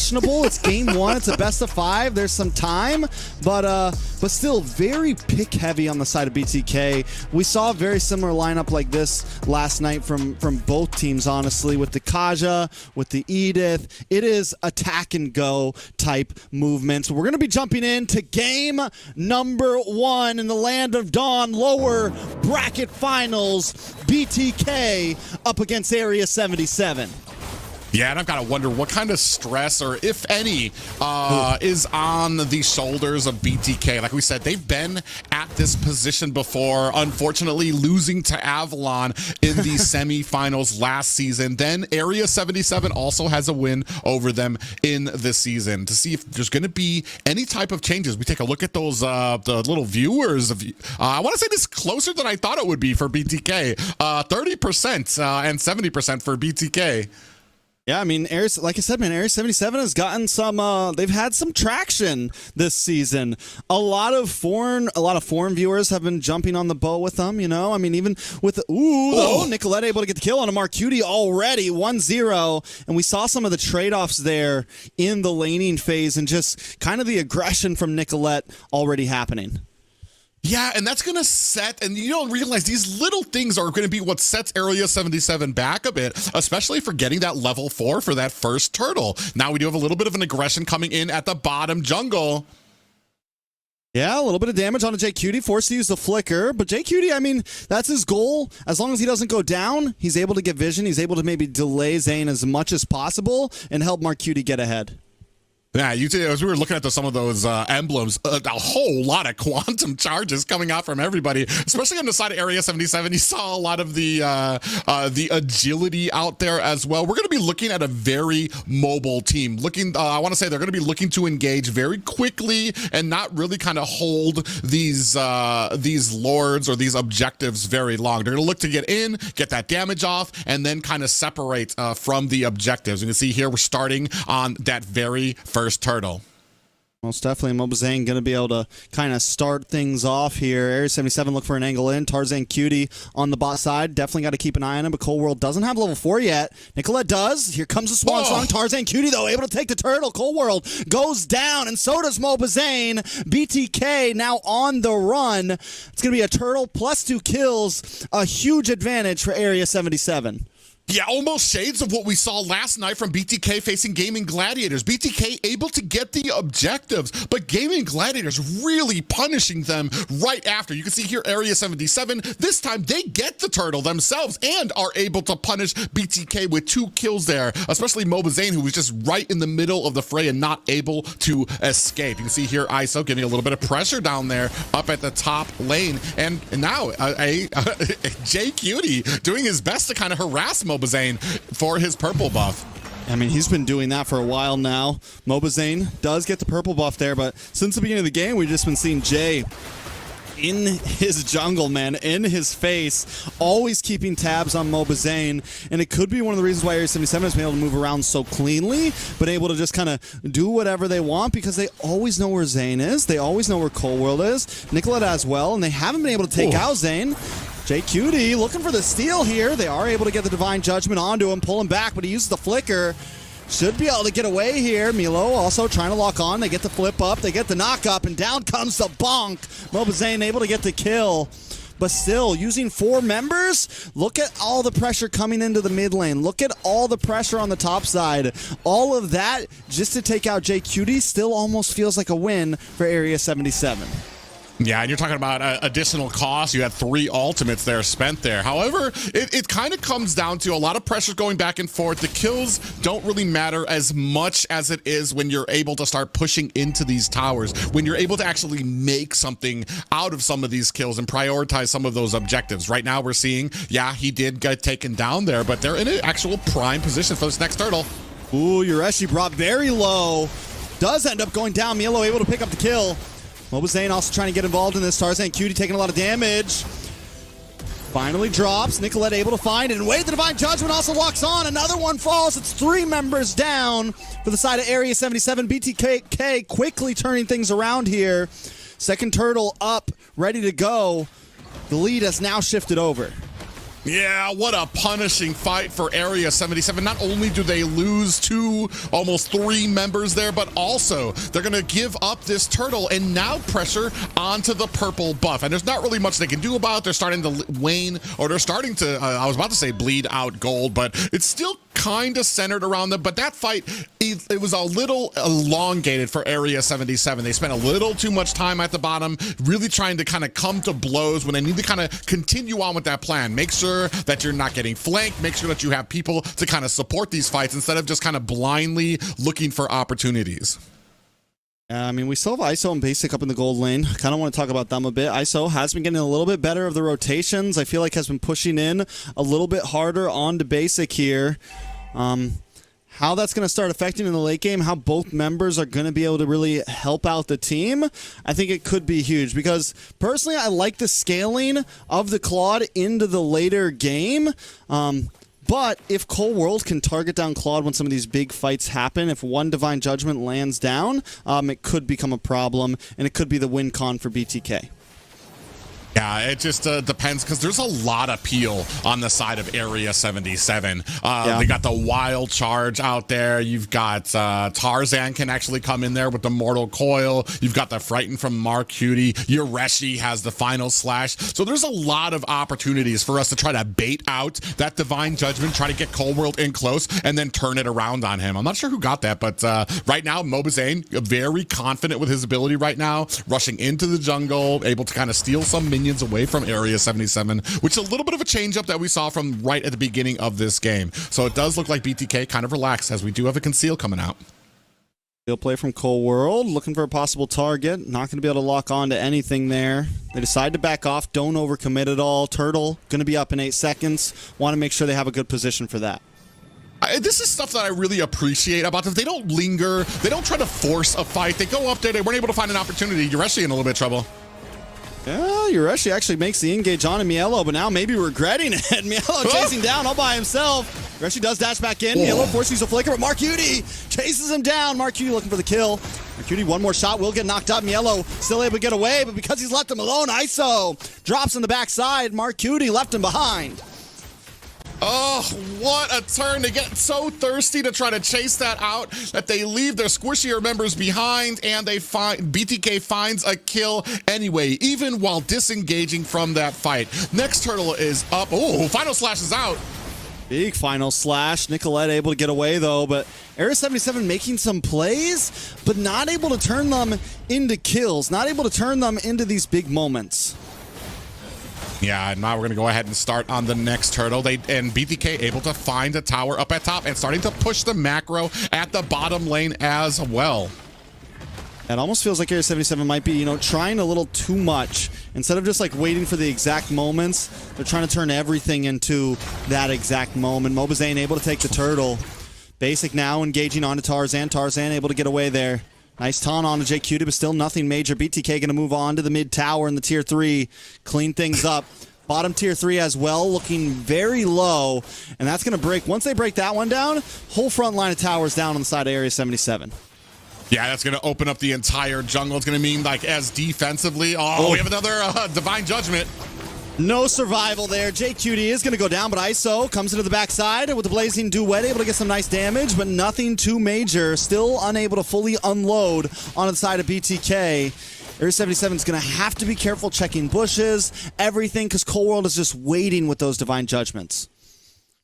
questionable. It's game one. It's a best of 5. There's some time, but still very pick heavy on the side of BTK. We saw a very similar lineup like this last night from both teams, honestly, with the Kaja, with the Edith. It is attack and go type movements. We're going to be jumping into game number 1 in the Land of Dawn lower bracket finals. BTK up against AREA77. Yeah, and I've got to wonder what kind of stress, or if any, is on the shoulders of BTK. Like we said, they've been at this position before, unfortunately losing to Avalon in the semifinals last season. Then AREA77 also has a win over them in the season. To see if there's going to be any type of changes, we take a look at those the little viewers. I want to say this is closer than I thought it would be for BTK. 30% and 70% for BTK. Yeah, I mean, like I said, man, AREA77 has gotten some. They've had some traction this season. A lot of foreign viewers have been jumping on the boat with them. You know, I mean, even with Nicholette able to get the kill on a Marcuti already, 1-0, and we saw some of the trade-offs there in the laning phase, and just kind of the aggression from Nicholette already happening. Yeah, and that's going to set, and you don't realize these little things are going to be what sets AREA77 back a bit, especially for getting that level 4 for that first turtle. Now we do have a little bit of an aggression coming in at the bottom jungle. Yeah, a little bit of damage on a JQT, forced to use the flicker, but JQT, I mean, that's his goal. As long as he doesn't go down, he's able to get vision, he's able to maybe delay Zane as much as possible and help Marcuti get ahead. Yeah, as we were looking at some of those emblems, a whole lot of quantum charges coming out from everybody, especially on the side of AREA77. You saw a lot of the agility out there as well. We're going to be looking at a very mobile team. I want to say they're going to be looking to engage very quickly and not really kind of hold these lords or these objectives very long. They're going to look to get in, get that damage off, and then kind of separate from the objectives. You can see here we're starting on that very first turtle. Most definitely, mobazane going to be able to kind of start things off here. AREA77 look for an angle in. Tarzan Cutie on the bot side. Definitely got to keep an eye on him, but Cold World doesn't have level 4 yet. Nicholette does. Here comes the Swan Song. Tarzan Cutie, though, able to take the turtle. Cold World goes down, and so does mobazane. BTK now on the run. It's going to be a turtle plus 2 kills. A huge advantage for AREA77. Yeah, almost shades of what we saw last night from BTK facing Gaming Gladiators. BTK able to get the objectives, but Gaming Gladiators really punishing them right after. You can see here AREA77, this time they get the turtle themselves and are able to punish BTK with 2 kills there, especially mobazane, who was just right in the middle of the fray and not able to escape. You can see here ISO getting a little bit of pressure down there up at the top lane, and now Jay Cutie doing his best to kind of harass mobazane for his purple buff. I mean, he's been doing that for a while now. mobazane does get the purple buff there, but since the beginning of the game, we've just been seeing Jay in his jungle, man, in his face, always keeping tabs on mobazane, and it could be one of the reasons why AREA77 has been able to move around so cleanly, been able to just kind of do whatever they want, because they always know where Zane is, they always know where Cold World is, Nicholette as well, and they haven't been able to take out Zane. JQT looking for the steal here. They are able to get the Divine Judgment onto him, pull him back, but he uses the flicker. Should be able to get away here. mielow also trying to lock on. They get the flip up. They get the knock up, and down comes the bonk. mobazane able to get the kill. But still, using 4 members, look at all the pressure coming into the mid lane. Look at all the pressure on the top side. All of that just to take out JQT still almost feels like a win for AREA77. Yeah, and you're talking about additional costs. You had 3 ultimates there spent there. However, it kind of comes down to a lot of pressure going back and forth. The kills don't really matter as much as it is when you're able to start pushing into these towers, when you're able to actually make something out of some of these kills and prioritize some of those objectives. Right now we're seeing, yeah, he did get taken down there, but they're in an actual prime position for this next turtle. Ooh, Yureshi brought very low. Does end up going down. mielow able to pick up the kill. mobazane also trying to get involved in this. Tarzan Cutie taking a lot of damage. Finally drops. Nicholette able to find it. And wait, the Divine Judgment also locks on. Another one falls. It's 3 members down for the side of AREA77. BTK quickly turning things around here. Second turtle up, ready to go. The lead has now shifted over. Yeah, what a punishing fight for AREA77. Not only do they lose 2, almost 3 members there, but also they're going to give up this turtle and now pressure onto the purple buff. And there's not really much they can do about it. They're starting to wane, or they're starting to, I was about to say bleed out gold, but it's still kind of centered around them. But that fight, it was a little elongated for AREA77. They spent a little too much time at the bottom, really trying to kind of come to blows when they need to kind of continue on with that plan. Make sure that you're not getting flanked. Make sure that you have people to kind of support these fights instead of just kind of blindly looking for opportunities. I mean, we still have ISO and Basic up in the gold lane. I kind of want to talk about them a bit. ISO has been getting a little bit better of the rotations. I feel like has been pushing in a little bit harder onto Basic here. How that's going to start affecting in the late game, how both members are going to be able to really help out the team, I think it could be huge. Because personally, I like the scaling of the Claude into the later game. But if Cold World can target down Claude when some of these big fights happen, if one Divine Judgment lands down, it could become a problem, and it could be the win con for BTK. Yeah, it just depends, because there's a lot of peel on the side of AREA77. They got the Wild Charge out there. You've got Tarzan can actually come in there with the Mortal Coil. You've got the Frighten from Mark Cutie. Yureshi has the Final Slash. So there's a lot of opportunities for us to try to bait out that Divine Judgment, try to get Cold World in close, and then turn it around on him. I'm not sure who got that, but right now, mobazane, very confident with his ability right now, rushing into the jungle, able to kind of steal some minions away from AREA77, which is a little bit of a change up that we saw from right at the beginning of this game. So it does look like BTK kind of relaxed, as we do have a conceal coming out. Field play from Cold World, looking for a possible target. Not going to be able to lock on to anything there. They decide to back off, don't overcommit at all. Turtle going to be up in 8 seconds. Want to make sure they have a good position for that. This is stuff that I really appreciate about them. They don't linger. They don't try to force a fight. They go up there. They weren't able to find an opportunity. Yureshi in a little bit of trouble. Yeah, Yureshi actually makes the engage on mielow, but now maybe regretting it. mielow chasing down all by himself. Yureshi does dash back in. mielow forces a flicker, but Mark Cutie chases him down. Mark Cutie looking for the kill. Mark Cutie, one more shot, will get knocked up. mielow still able to get away, but because he's left him alone, ISO drops in the backside. Mark Cutie left him behind. Oh, what a turn. They get so thirsty to try to chase that out that they leave their squishier members behind, and they find BTK finds a kill anyway, even while disengaging from that fight. Next turtle is up. Oh, Final Slash is out. Big Final Slash. Nicholette able to get away though, but AREA77 making some plays, but not able to turn them into kills, not able to turn them into these big moments. Yeah, and now we're going to go ahead and start on the next turtle. And BTK able to find a tower up at top and starting to push the macro at the bottom lane as well. It almost feels like AREA77 might be, trying a little too much. Instead of just like waiting for the exact moments, they're trying to turn everything into that exact moment. mobazane able to take the turtle. Basic now engaging onto Tarzan. Tarzan able to get away there. Nice taunt on to JQ, but still nothing major. BTK going to move on to the mid tower in the tier 3. Clean things up. Bottom tier 3 as well, looking very low. And that's going to break. Once they break that one down, whole front line of towers down on the side of AREA77. Yeah, that's going to open up the entire jungle. It's going to mean, like, as defensively. Oh, we have another Divine Judgment. No survival there. JQD is going to go down, but ISO comes into the backside with the Blazing Duet, able to get some nice damage, but nothing too major. Still unable to fully unload on the side of BTK. AREA77 is going to have to be careful checking bushes, everything, because Cold World is just waiting with those Divine Judgments.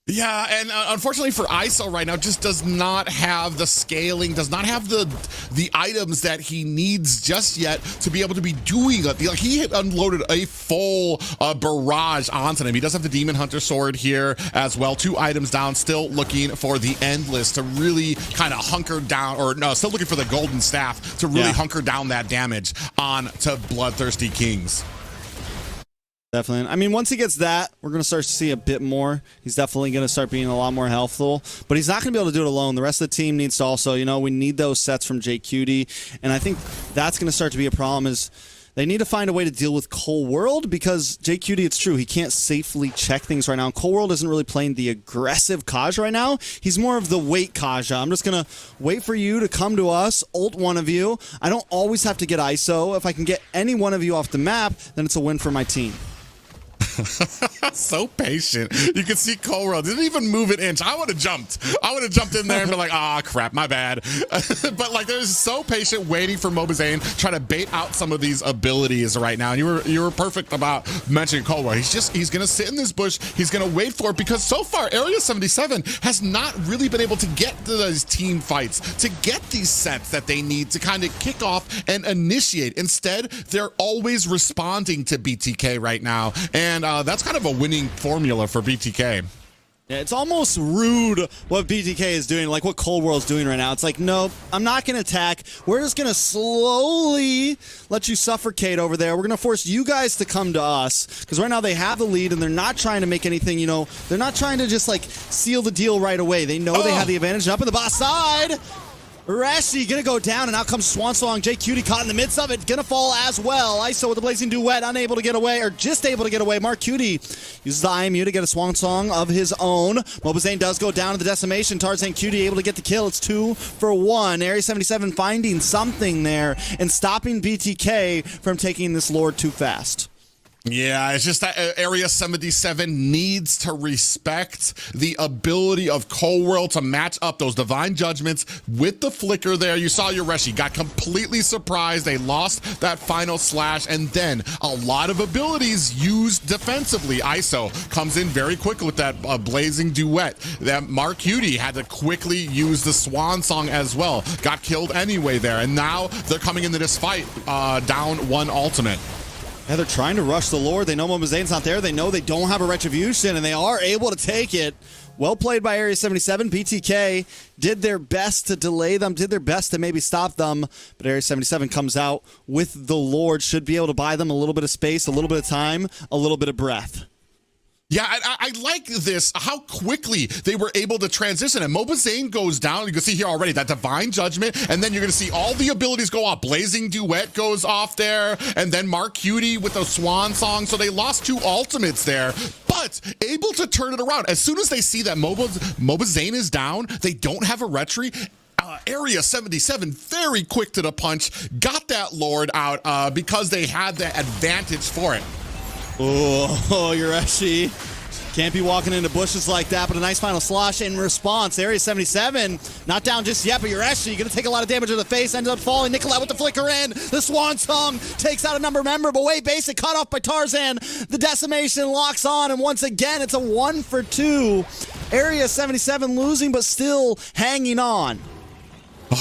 Yeah, and unfortunately for ISO right now, just does not have the scaling, does not have the items that he needs just yet to be able to be doing it. Like, he had unloaded a full barrage onto him. He does have the Demon Hunter sword here as well. 2 items down, still looking for the Endless to really kind of hunker down, or no, still looking for the Golden Staff to really hunker down that damage on to Bloodthirsty Kings. Definitely. I mean, once he gets that, we're going to start to see a bit more. He's definitely going to start being a lot more healthful, but he's not going to be able to do it alone. The rest of the team needs to also, we need those sets from JQD, and I think that's going to start to be a problem is they need to find a way to deal with Cold World because JQD, it's true, he can't safely check things right now. Cold World isn't really playing the aggressive Kaja right now. He's more of the wait Kaja. I'm just going to wait for you to come to us, ult one of you. I don't always have to get ISO. If I can get any one of you off the map, then it's a win for my team. So patient. You can see Coleworld didn't even move an inch. I would have jumped. I would have jumped in there and been like, ah, crap, my bad. But like, they're so patient, waiting for mobazane, trying to bait out some of these abilities right now. And you were perfect about mentioning Coleworld. He's gonna sit in this bush. He's gonna wait for it, because so far AREA77 has not really been able to get to those team fights, to get these sets that they need to kind of kick off and initiate. Instead, they're always responding to BTK right now, and that's kind of a winning formula for BTK. Yeah, it's almost rude what BTK is doing, like what Coleworld's doing right now. It's like, nope, I'm not going to attack. We're just going to slowly let you suffocate over there. We're going to force you guys to come to us, because right now they have the lead, and they're not trying to make anything, you know, they're not trying to just, like, seal the deal right away. They know they have the advantage. And up in the boss side, Rashi gonna go down, and out comes Swansong. JQT caught in the midst of it, gonna fall as well. ISO with the blazing duet, unable to get away, or just able to get away. Mark Cutie uses the IMU to get a Swansong of his own. mobazane does go down to the decimation. Tarzan Cutie able to get the kill. It's 2 for 1. AREA77 finding something there and stopping BTK from taking this Lord too fast. Yeah, it's just that AREA77 needs to respect the ability of Coleworld to match up those divine judgments with the flicker there. You saw Yoreshi got completely surprised. They lost that final slash, and then a lot of abilities used defensively. ISO comes in very quickly with that blazing duet. That Mark Cutie had to quickly use the Swansong as well. Got killed anyway there, and now they're coming into this fight down 1 ultimate. Yeah, they're trying to rush the Lord. They know mobazane's not there. They know they don't have a Retribution, and they are able to take it. Well played by AREA77. BTK did their best to delay them, did their best to maybe stop them, but AREA77 comes out with the Lord. Should be able to buy them a little bit of space, a little bit of time, a little bit of breath. Yeah, I like this, how quickly they were able to transition. And mobazane goes down. You can see here already that divine judgment, and then you're going to see all the abilities go off. Blazing duet goes off there, and then Mark Cutie with a Swansong. So they lost 2 ultimates there, but able to turn it around. As soon as they see that mobazane is down, they don't have a retry. AREA77 very quick to the punch, got that Lord out because they had the advantage for it. Oh, Yoreshi can't be walking into bushes like that, but a nice final slosh in response. AREA77 not down just yet, but Yoreshi going to take a lot of damage to the face, ends up falling. nicholette with the flicker in. The Swansong takes out a number member, but wait, basic cut off by Tarzan. The decimation locks on, and once again, it's a 1 for 2. AREA77 losing, but still hanging on.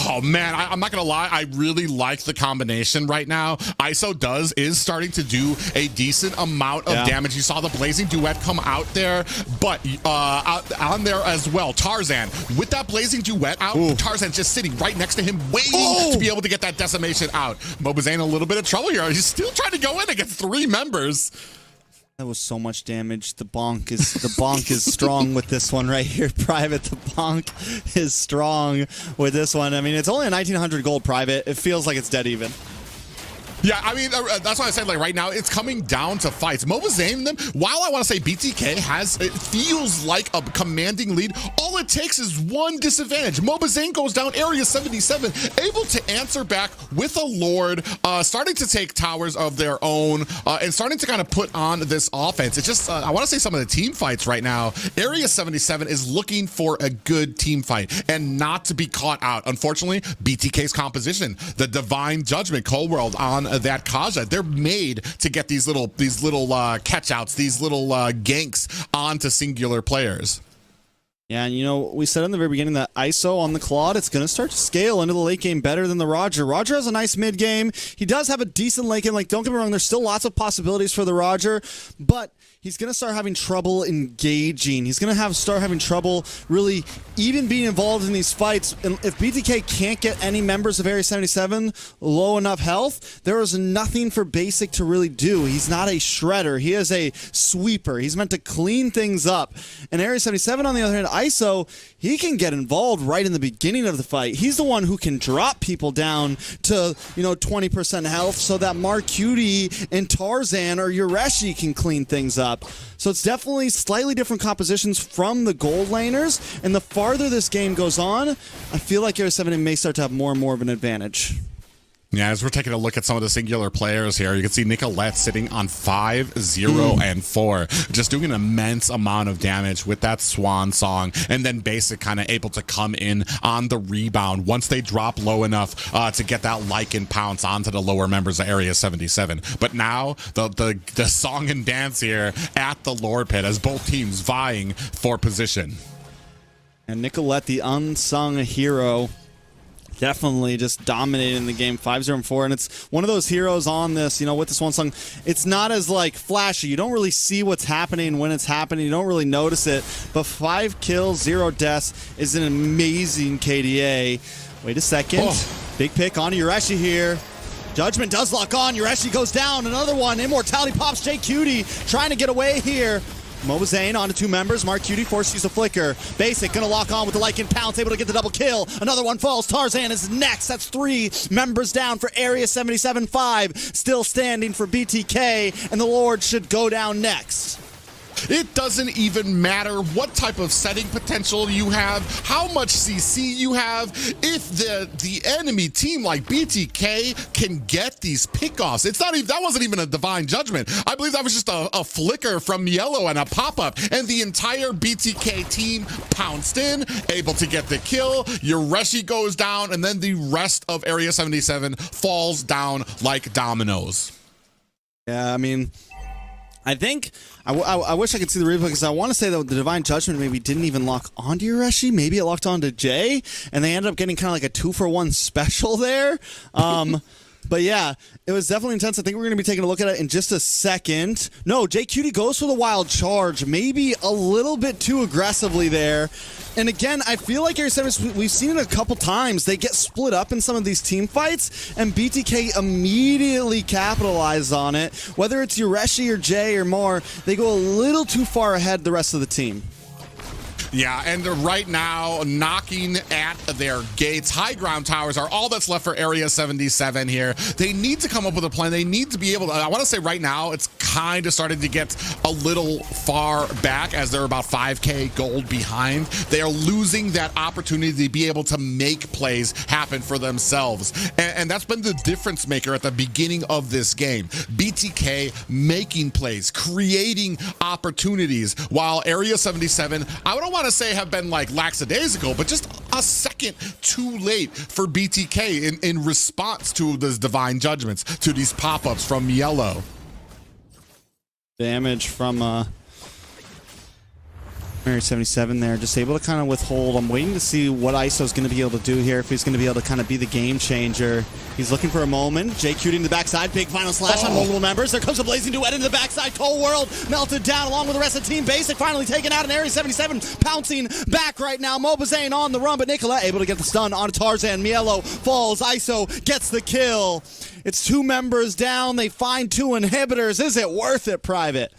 Oh man, I'm not gonna lie, I really like the combination right now. ISO is starting to do a decent amount of damage. You saw the blazing duet come out there, but on there as well, Tarzan with that blazing duet out. Tarzan just sitting right next to him, waiting to be able to get that decimation out. mobazane in a little bit of trouble here. He's still trying to go in against 3 members. That was so much damage. The bonk is strong with this one right here. Private, the bonk is strong with this one. I mean, it's only a 1900 gold private. It feels like it's dead even. Yeah, I mean, that's why I said, like, right now, it's coming down to fights. mobazane, them, while I want to say BTK it feels like a commanding lead, all it takes is 1 disadvantage. mobazane goes down, AREA77 able to answer back with a Lord, starting to take towers of their own, and starting to kind of put on this offense. It's just, I want to say some of the team fights right now, AREA77 is looking for a good team fight and not to be caught out. Unfortunately, BTK's composition, the divine judgment, Coleworld on that Kaja, they're made to get these little catch-outs, these little ganks onto singular players. Yeah, and you know, we said in the very beginning that ISO on the Claude, it's going to start to scale into the late game better than the Roger. Roger has a nice mid game. He does have a decent late game. Like, don't get me wrong, there's still lots of possibilities for the Roger, but he's going to start having trouble engaging. He's going to start having trouble really even being involved in these fights. And if BTK can't get any members of AREA77 low enough health, there is nothing for Basic to really do. He's not a shredder. He is a sweeper. He's meant to clean things up. And AREA77, on the other hand, ISO, he can get involved right in the beginning of the fight. He's the one who can drop people down to, 20% health so that Mark Cutie and Tarzan or Yoreshi can clean things up. So it's definitely slightly different compositions from the gold laners, and the farther this game goes on, I feel like AREA77 may start to have more and more of an advantage. Yeah, as we're taking a look at some of the singular players here, you can see Nicholette sitting on 5, 0, and 4. Just doing an immense amount of damage with that swan song, and then Basic kind of able to come in on the rebound once they drop low enough to get that like and pounce onto the lower members of AREA77. But now, the song and dance here at the Lord Pit as both teams vying for position. And Nicholette, the unsung hero, definitely just dominating the game, 5-0 and 4, and it's one of those heroes on this, you know, with this one song. It's not as like flashy. You don't really see what's happening when it's happening. You don't really notice it, but 5 kills, 0 deaths is an amazing KDA. Wait a second. Oh. Big pick on Ureshi here. Judgment does lock on. Ureshi goes down. Another one. Immortality pops. Jay Cutie trying to get away here. mobazane onto 2 members. Mark Cutie forced to use a flicker. Basic gonna lock on with the like and pounce, able to get the double kill. Another one falls. Tarzan is next. That's 3 members down for AREA77. 5 still standing for BTK, and the Lord should go down next. It doesn't even matter what type of setting potential you have, how much CC you have. If the enemy team like BTK can get these pickoffs, it's not even, that wasn't even a divine judgment. I believe that was just a flicker from mielow and a pop-up, and the entire BTK team pounced in, able to get the kill. Ureshi goes down, and then the rest of AREA77 falls down like dominoes. Yeah, I mean, I think I wish I could see the replay, because I want to say that the Divine Judgment maybe didn't even lock onto Ureshi. Maybe it locked onto Jay, and they ended up getting kind of like a 2-for-1 special there. But yeah, it was definitely intense. I think we're going to be taking a look at it in just a second. No, Jay Cutie goes for the wild charge, maybe a little bit too aggressively there. And again, I feel like we've seen it a couple times. They get split up in some of these team fights, and BTK immediately capitalizes on it. Whether it's Ureshi or Jay or more, they go a little too far ahead the rest of the team. Yeah, and they're right now knocking at their gates. High ground towers are all that's left for AREA77 here. They need to come up with a plan. They need to be able to, I want to say right now, it's kind of starting to get a little far back as they're about 5K gold behind. They are losing that opportunity to be able to make plays happen for themselves. And that's been the difference maker at the beginning of this game. BTK making plays, creating opportunities, while AREA77, I don't want to say have been like lackadaisical, but just a second too late for BTK in response to those divine judgments, to these pop-ups from mielow. Damage from AREA77 there, just able to kind of withhold. I'm waiting to see what ISO's going to be able to do here, if he's going to be able to kind of be the game changer. He's looking for a moment. Jay Cutie in the backside, big final slash on multiple members. There comes a blazing duet into the backside. Cold World melted down along with the rest of the team. Basic finally taken out, and AREA77 pouncing back right now. mobazane on the run, but Nicholette able to get the stun on Tarzan. mielow falls. ISO gets the kill. It's 2 members down. They find 2 inhibitors. Is it worth it, Private?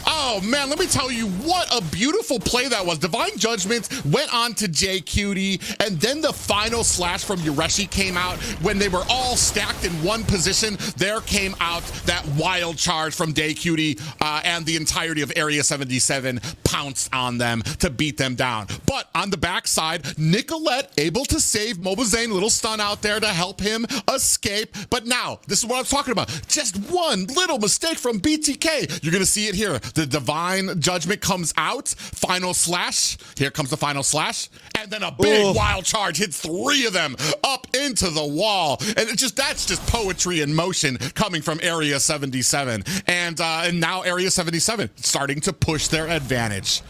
Oh man, let me tell you what a beautiful play that was. Divine Judgments went on to Jay Cutie, and then the final slash from Ureshi came out. When they were all stacked in one position, there came out that wild charge from Jay Cutie, and the entirety of AREA77 pounced on them to beat them down. But on the backside, Nicholette able to save mobazane, little stun out there to help him escape. But now, this is what I'm talking about. Just one little mistake from BTK. You're gonna see it here. The Divine Judgment comes out, final slash, here comes the final slash, and then a big wild charge hits 3 of them up into the wall. And that's just poetry in motion coming from AREA77. And now AREA77 starting to push their advantage.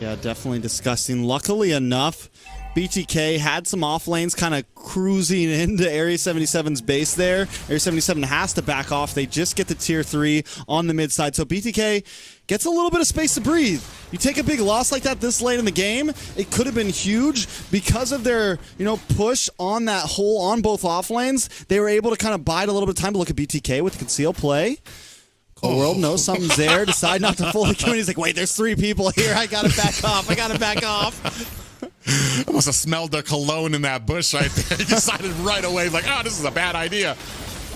Yeah, definitely disgusting. Luckily enough, BTK had some off lanes kind of cruising into AREA77's base there. AREA77 has to back off. They just get the tier 3 on the mid side. So BTK gets a little bit of space to breathe. You take a big loss like that this late in the game, it could have been huge. Because of their, push on that hole on both off lanes, they were able to kind of bide a little bit of time to look at BTK with the conceal play. Cold World knows something's there, decide not to fully commit. He's like, wait, there's 3 people here. I gotta back off. I gotta back off. I must have smelled the cologne in that bush right there. He decided right away, like, oh, this is a bad idea.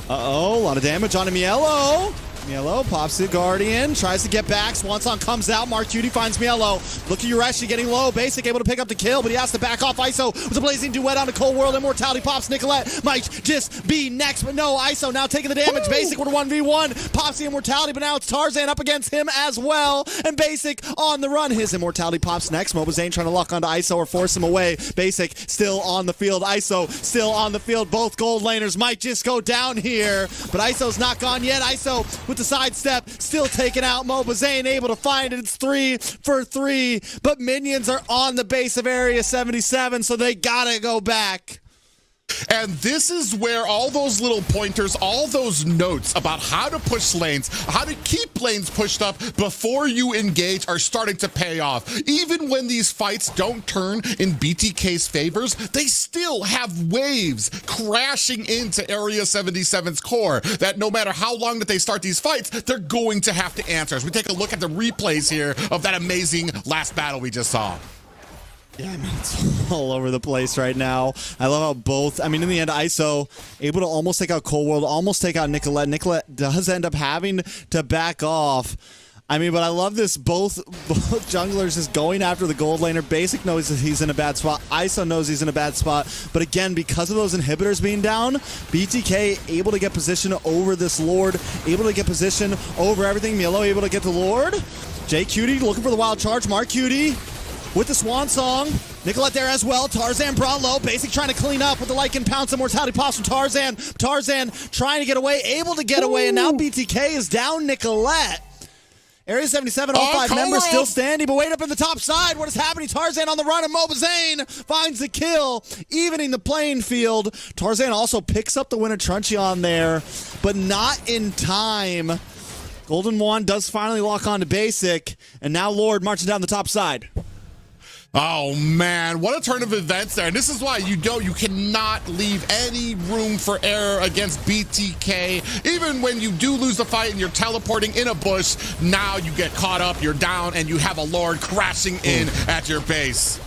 Uh-oh, a lot of damage on mielow. mielow pops the Guardian, tries to get back. Swanson comes out. Mark Cutie finds mielow. Look at Ureshi getting low. Basic able to pick up the kill, but he has to back off. ISO with a blazing duet on a Cold World. Immortality pops. Nicholette might just be next, but no. ISO now taking the damage. Woo! Basic with a 1v1. Pops the Immortality, but now it's Tarzan up against him as well. And Basic on the run. His Immortality pops next. mobazane trying to lock onto ISO or force him away. Basic still on the field. ISO still on the field. Both gold laners might just go down here, but ISO's not gone yet. ISO with the sidestep, still taking out mobazane, able to find it. It's 3 for 3, but minions are on the base of AREA77, so they gotta go back. And this is where all those little pointers, all those notes about how to push lanes, how to keep lanes pushed up before you engage are starting to pay off. Even when these fights don't turn in BTK's favors, they still have waves crashing into AREA77's core that no matter how long that they start these fights, they're going to have to answer. As we take a look at the replays here of that amazing last battle we just saw. Yeah, I mean, it's all over the place right now. I love how both, I mean, in the end, ISO able to almost take out Cold World, almost take out Nicholette. Nicholette does end up having to back off. I mean, but I love this. Both junglers is going after the gold laner. Basic knows that he's in a bad spot. ISO knows he's in a bad spot. But again, because of those inhibitors being down, BTK able to get position over this Lord, able to get position over everything. mielow able to get the Lord. JQT looking for the wild charge. Mark Cutie with the Swan Song. Nicholette there as well. Tarzan brought low. Basic trying to clean up with the Lycan pounce. Immortality pops from Tarzan. Tarzan trying to get away, able to get away, and now BTK is down Nicholette. AREA77, all 5 members still standing, but wait up in the top side. What is happening? Tarzan on the run, and mobazane finds the kill, evening the playing field. Tarzan also picks up the win of Truncheon there, but not in time. Golden Wand does finally lock on to Basic, and now Lord marching down the top side. Oh man, what a turn of events there. And this is why you cannot leave any room for error against BTK. Even when you do lose the fight and you're teleporting in a bush, now you get caught up, you're down, and you have a Lord crashing in at your base.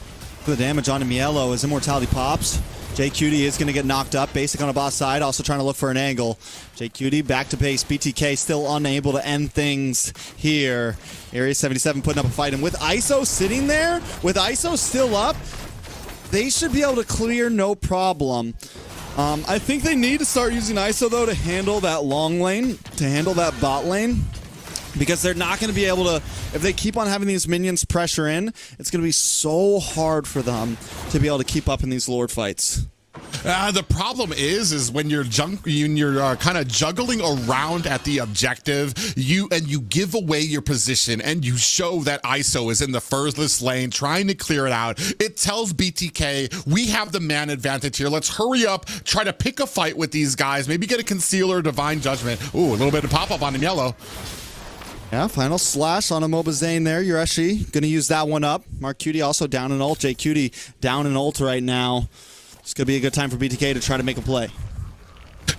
The damage onto mielow as Immortality pops. JQT is going to get knocked up. Basic on the boss side, also trying to look for an angle. JQT back to base. BTK still unable to end things here. AREA77 putting up a fight. And with ISO sitting there, with ISO still up, they should be able to clear no problem. I think they need to start using ISO, though, to handle that long lane, to handle that bot lane. Because they're not going to be able to, if they keep on having these minions pressure in, it's going to be so hard for them to be able to keep up in these Lord fights. The problem is when you're kind of juggling around at the objective, you give away your position and you show that ISO is in the furthest lane trying to clear it out. It tells BTK, we have the man advantage here. Let's hurry up, try to pick a fight with these guys, maybe get a concealer, divine judgment. Ooh, a little bit of pop up on the mielow. Yeah, final slash on a mobazane there. Ureshi going to use that one up. Mark Cutie also down in ult. JQT down in ult right now. It's going to be a good time for BTK to try to make a play.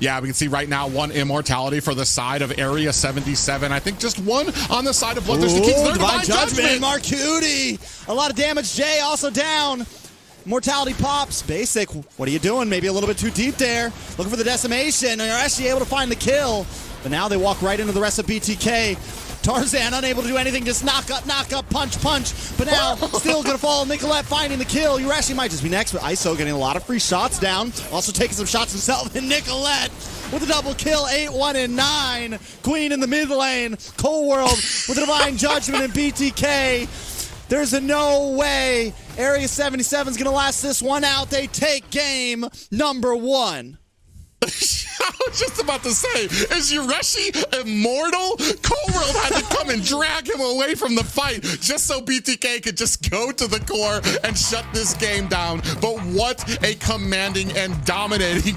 Yeah, we can see right now 1 immortality for the side of AREA77. I think just 1 on the side of Bloodthirst. Divine Judgment. Mark Cutie. A lot of damage. Jay also down. Mortality pops. Basic, what are you doing? Maybe a little bit too deep there. Looking for the decimation. And you're actually able to find the kill. But now they walk right into the rest of BTK. Tarzan unable to do anything, just knock up, punch. But now still gonna fall. Nicholette finding the kill. Ureshi might just be next, but ISO getting a lot of free shots down. Also taking some shots himself. And Nicholette with a double kill, 8-1 and 9. Queen in the mid lane. Cold World with a divine judgment and BTK. There's no way AREA77 is gonna last this one out. They take game number 1. I was just about to say, is Ureshi immortal? Cold World had to come and drag him away from the fight just so BTK could just go to the core and shut this game down. But what a commanding and dominating